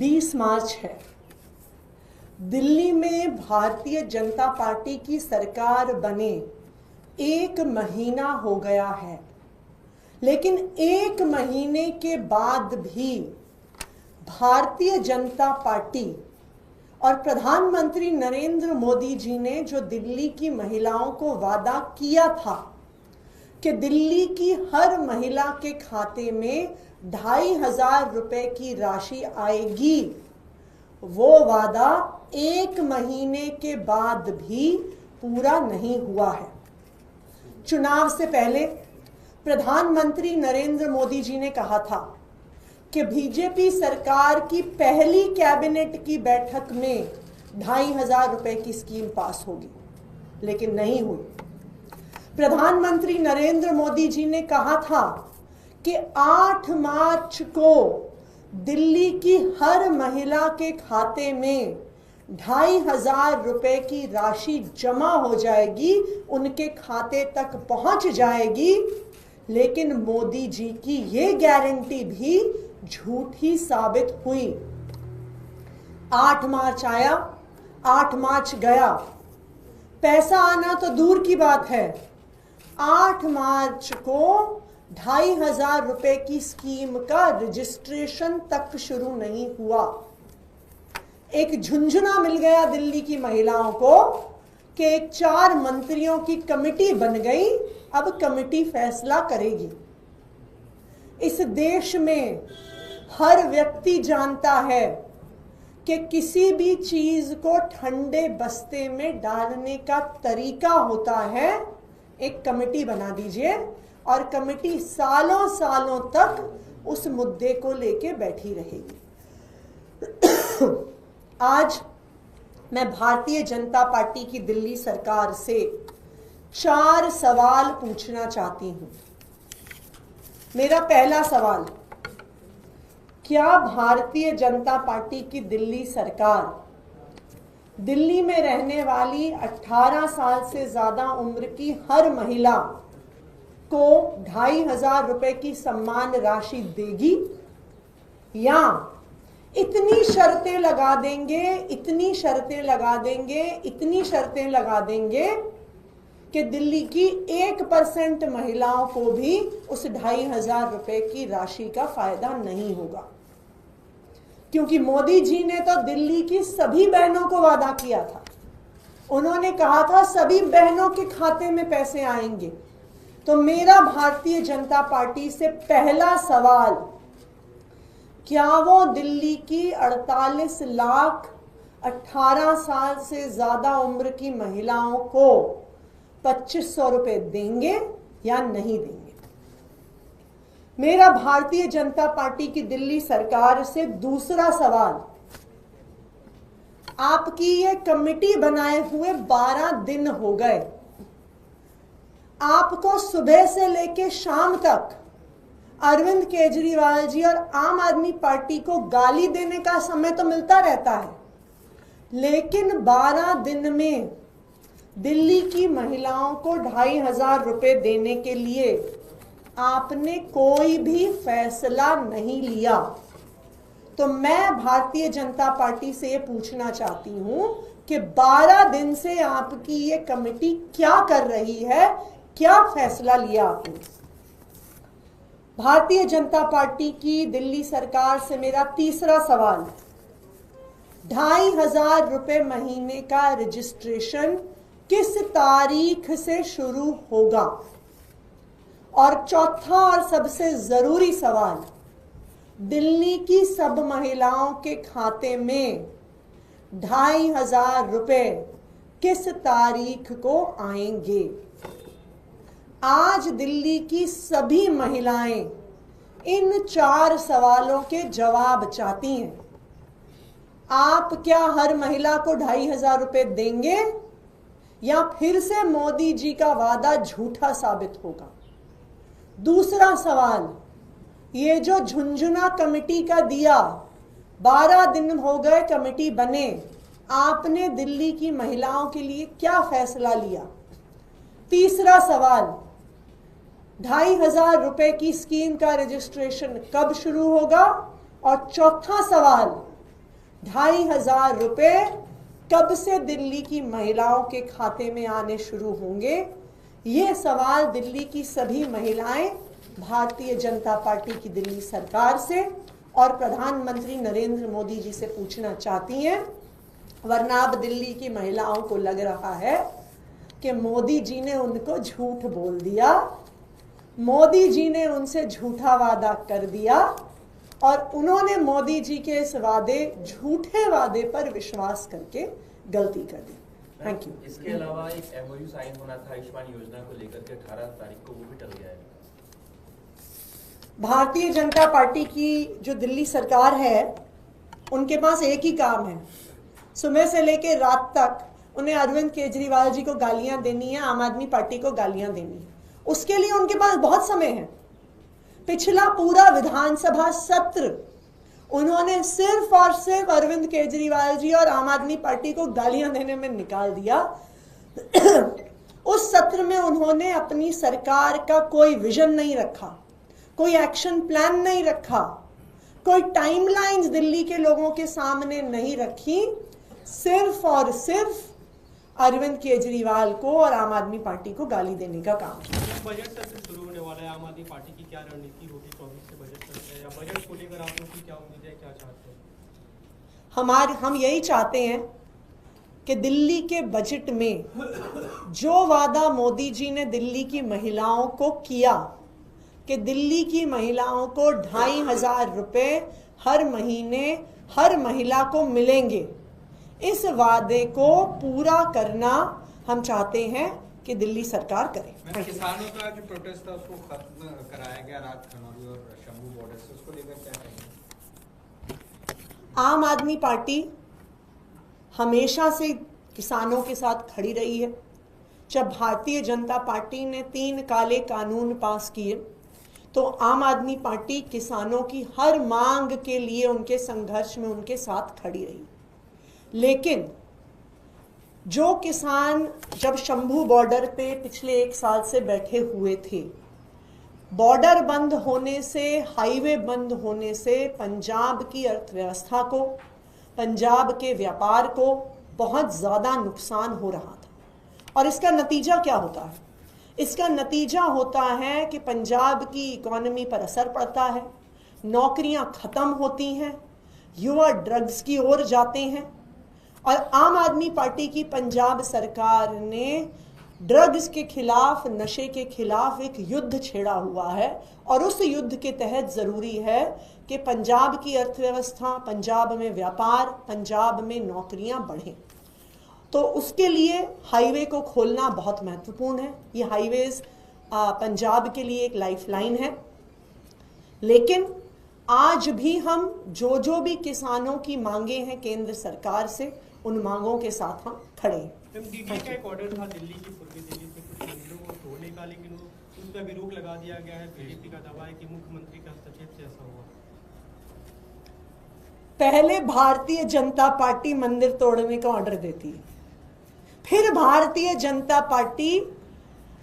20 मार्च है। दिल्ली में भारतीय जनता पार्टी की सरकार बने 1 महीना हो गया है, लेकिन 1 महीने के बाद भी भारतीय जनता पार्टी और प्रधानमंत्री नरेंद्र मोदी जी ने जो दिल्ली की महिलाओं को वादा किया था कि दिल्ली की हर महिला के खाते में 2500 रुपए की राशि आएगी, वो वादा 1 महीने के बाद भी पूरा नहीं हुआ है। चुनाव से पहले प्रधानमंत्री नरेंद्र मोदी जी ने कहा था कि बीजेपी सरकार की पहली कैबिनेट की बैठक में 2500 रुपए की स्कीम पास होगी, लेकिन नहीं हुई। प्रधानमंत्री नरेंद्र मोदी जी ने कहा था कि 8 मार्च को दिल्ली की हर महिला के खाते में 2500 रुपए की राशि जमा हो जाएगी, उनके खाते तक पहुंच जाएगी। लेकिन मोदी जी की ये गारंटी भी झूठी साबित हुई। 8 मार्च आया, 8 मार्च गया, पैसा आना तो दूर की बात है। 8 मार्च को 2500 रुपए की स्कीम का रजिस्ट्रेशन तक शुरू नहीं हुआ। एक झुंझुना मिल गया दिल्ली की महिलाओं को कि एक 4 मंत्रियों की कमेटी बन गई, अब कमेटी फैसला करेगी। इस देश में हर व्यक्ति जानता है कि किसी भी चीज को ठंडे बस्ते में डालने का तरीका होता है। एक कमेटी बना दीजिए और कमेटी सालों सालों तक उस मुद्दे को लेके बैठी रहेगी। आज मैं भारतीय जनता पार्टी की दिल्ली सरकार से 4 सवाल पूछना चाहती हूं। मेरा पहला सवाल, क्या भारतीय जनता पार्टी की दिल्ली सरकार दिल्ली में रहने वाली 18 साल से ज्यादा उम्र की हर महिला को 2500 रुपए की सम्मान राशि देगी, या इतनी शर्तें लगा देंगे, इतनी शर्तें लगा देंगे, इतनी शर्तें लगा देंगे कि दिल्ली की 1% महिलाओं को भी उस 2500 रुपए की राशि का फायदा नहीं होगा। क्योंकि मोदी जी ने तो दिल्ली की सभी बहनों को वादा किया था। उन्होंने कहा था सभी बहनों के खाते में पैसे आएंगे। तो मेरा भारतीय जनता पार्टी से पहला सवाल, क्या वो दिल्ली की 48 लाख 18 साल से ज्यादा उम्र की महिलाओं को 2500 रुपए देंगे या नहीं देंगे? मेरा भारतीय जनता पार्टी की दिल्ली सरकार से दूसरा सवाल, आपकी ये कमेटी बनाए हुए 12 दिन हो गए। आपको सुबह से लेकर शाम तक अरविंद केजरीवाल जी और आम आदमी पार्टी को गाली देने का समय तो मिलता रहता है, लेकिन 12 दिन में दिल्ली की महिलाओं को 2500 रुपए देने के लिए आपने कोई भी फैसला नहीं लिया। तो मैं भारतीय जनता पार्टी से ये पूछना चाहती हूं कि 12 दिन से आपकी ये कमेटी क्या कर रही है, क्या फैसला लिया आपने? भारतीय जनता पार्टी की दिल्ली सरकार से मेरा तीसरा सवाल, 2500 रुपए महीने का रजिस्ट्रेशन किस तारीख से शुरू होगा? और चौथा और सबसे जरूरी सवाल, दिल्ली की सब महिलाओं के खाते में 2500 रुपए किस तारीख को आएंगे? आज दिल्ली की सभी महिलाएं इन 4 सवालों के जवाब चाहती हैं। आप क्या हर महिला को 2500 रुपए देंगे या फिर से मोदी जी का वादा झूठा साबित होगा? दूसरा सवाल, ये जो झुंझुना कमेटी का दिया, 12 दिन हो गए कमेटी बने, आपने दिल्ली की महिलाओं के लिए क्या फैसला लिया? तीसरा सवाल, 2500 रुपए की स्कीम का रजिस्ट्रेशन कब शुरू होगा? और चौथा सवाल, 2,500 रुपए कब से दिल्ली की महिलाओं के खाते में आने शुरू होंगे? ये सवाल दिल्ली की सभी महिलाएं भारतीय जनता पार्टी की दिल्ली सरकार से और प्रधानमंत्री नरेंद्र मोदी जी से पूछना चाहती हैं। वरना अब दिल्ली की महिलाओं को लग रहा है कि मोदी जी ने उनको झूठ बोल दिया, मोदी जी ने उनसे झूठा वादा कर दिया और उन्होंने मोदी जी के इस झूठे वादे पर विश्वास करके गलती कर दी। Thank you. इसके अलावा एक एमओयू साइन होना था आयुष्मान योजना को लेकर के 18 तारीख को, वो भी टल गया है। भारतीय जनता पार्टी की जो दिल्ली सरकार है उनके पास एक ही काम है, सुबह से लेकर रात तक उन्हें अरविंद केजरीवाल जी को गालियां देनी है, आम आदमी पार्टी को गालियां देनी है। उसके लिए उनके पास बहुत समय है। पिछला पूरा विधानसभा सत्र उन्होंने सिर्फ और सिर्फ अरविंद केजरीवाल जी और आम आदमी पार्टी को गालियां देने में निकाल दिया। उस सत्र में उन्होंने अपनी सरकार का कोई विजन नहीं रखा, कोई एक्शन प्लान नहीं रखा, कोई टाइमलाइंस दिल्ली के लोगों के सामने नहीं रखी। सिर्फ और सिर्फ अरविंद केजरीवाल को और आम आदमी पार्टी को गाली देने का काम किया। बजट सत्र शुरू होने वाला है, आम आदमी पार्टी की क्या रणनीति होगी 24 से बजट सत्र है, या बजट को लेकर आप लोग की क्या उम्मीद है, क्या चाहते हैं? हम यही चाहते हैं कि दिल्ली के बजट में जो वादा मोदी जी ने दिल्ली की महिलाओं को किया कि दिल्ली की महिलाओं को 2,500 रुपए हर महीने हर महिला को मिलेंगे, इस वादे को पूरा करना हम चाहते हैं कि दिल्ली सरकार करे। किसानों का जो प्रोटेस्ट था उसको खत्म कराया गया रात खनौरी और शंभू बॉर्डर से, उसको लेकर क्या कहेंगे? आम आदमी पार्टी हमेशा से किसानों के साथ खड़ी रही है। जब भारतीय जनता पार्टी ने 3 काले कानून पास किए तो आम आदमी पार्टी किसानों की हर मांग के लिए उनके संघर्ष में उनके साथ खड़ी रही। लेकिन जो किसान जब शंभू बॉर्डर पे पिछले 1 साल से बैठे हुए थे, बॉर्डर बंद होने से, हाईवे बंद होने से पंजाब की अर्थव्यवस्था को, पंजाब के व्यापार को बहुत ज़्यादा नुकसान हो रहा था। और इसका नतीजा क्या होता है? इसका नतीजा होता है कि पंजाब की इकोनॉमी पर असर पड़ता है, नौकरियां खत्म होती हैं, युवा ड्रग्स की ओर जाते हैं। और आम आदमी पार्टी की पंजाब सरकार ने ड्रग्स के खिलाफ, नशे के खिलाफ एक युद्ध छेड़ा हुआ है और उस युद्ध के तहत ज़रूरी है कि पंजाब की अर्थव्यवस्था, पंजाब में व्यापार, पंजाब में नौकरियां बढ़ें। तो उसके लिए हाईवे को खोलना बहुत महत्वपूर्ण है। ये हाईवेज पंजाब के लिए एक लाइफलाइन है। लेकिन आज भी हम जो भी किसानों की मांगे हैं केंद्र सरकार से, उन मांगों के साथ हम खड़े हैं। डीडीए का एक ऑर्डर था दिल्ली की, पूर्वी दिल्ली से कुछ मंदिरों को तोड़ने का, लेकिन उस पर भी रोक लगा दिया गया है। बीजेपी का दावा है कि मुख्यमंत्री का हस्तक्षेप से ऐसा हुआ। पहले भारतीय जनता पार्टी मंदिर तोड़ने का ऑर्डर देती है, फिर भारतीय जनता पार्टी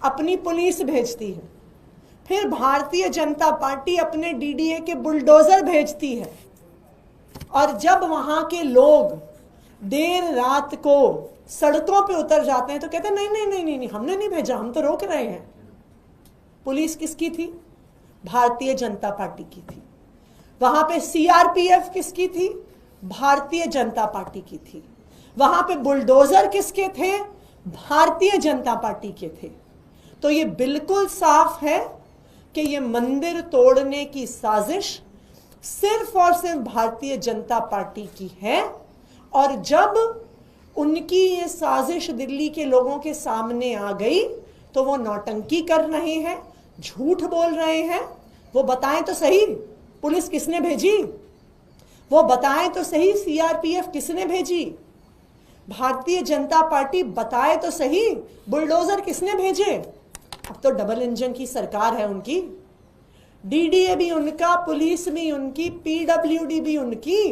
अपनी पुलिस भेजती है, फिर भारतीय जनता पार्टी अपने डीडीए के बुलडोजर भेजती है। और जब वहां के लोग देर रात को सड़कों पे उतर जाते हैं तो कहते हैं नहीं नहीं नहीं नहीं, हमने नहीं भेजा, हम तो रोक रहे हैं। पुलिस किसकी थी? भारतीय जनता पार्टी की थी। वहां पे सीआरपीएफ किसकी थी? भारतीय जनता पार्टी की थी। वहां पे बुलडोजर किसके थे? भारतीय जनता पार्टी के थे। तो ये बिल्कुल साफ है कि ये मंदिर तोड़ने की साजिश सिर्फ और सिर्फ भारतीय जनता पार्टी की है। और जब उनकी ये साजिश दिल्ली के लोगों के सामने आ गई तो वो नौटंकी कर रहे हैं, झूठ बोल रहे हैं। वो बताएं तो सही, पुलिस किसने भेजी? वो बताएं तो सही, सीआरपीएफ किसने भेजी? भारतीय जनता पार्टी बताए तो सही, बुलडोजर किसने भेजे? अब तो डबल इंजन की सरकार है उनकी। डीडीए भी उनका, पुलिस भी उनकी, पीडब्ल्यूडी भी उनकी।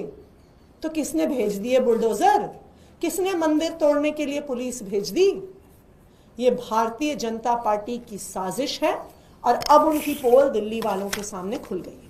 तो किसने भेज दिए बुलडोजर? किसने मंदिर तोड़ने के लिए पुलिस भेज दी? ये भारतीय जनता पार्टी की साजिश है और अब उनकी पोल दिल्ली वालों के सामने खुल गई।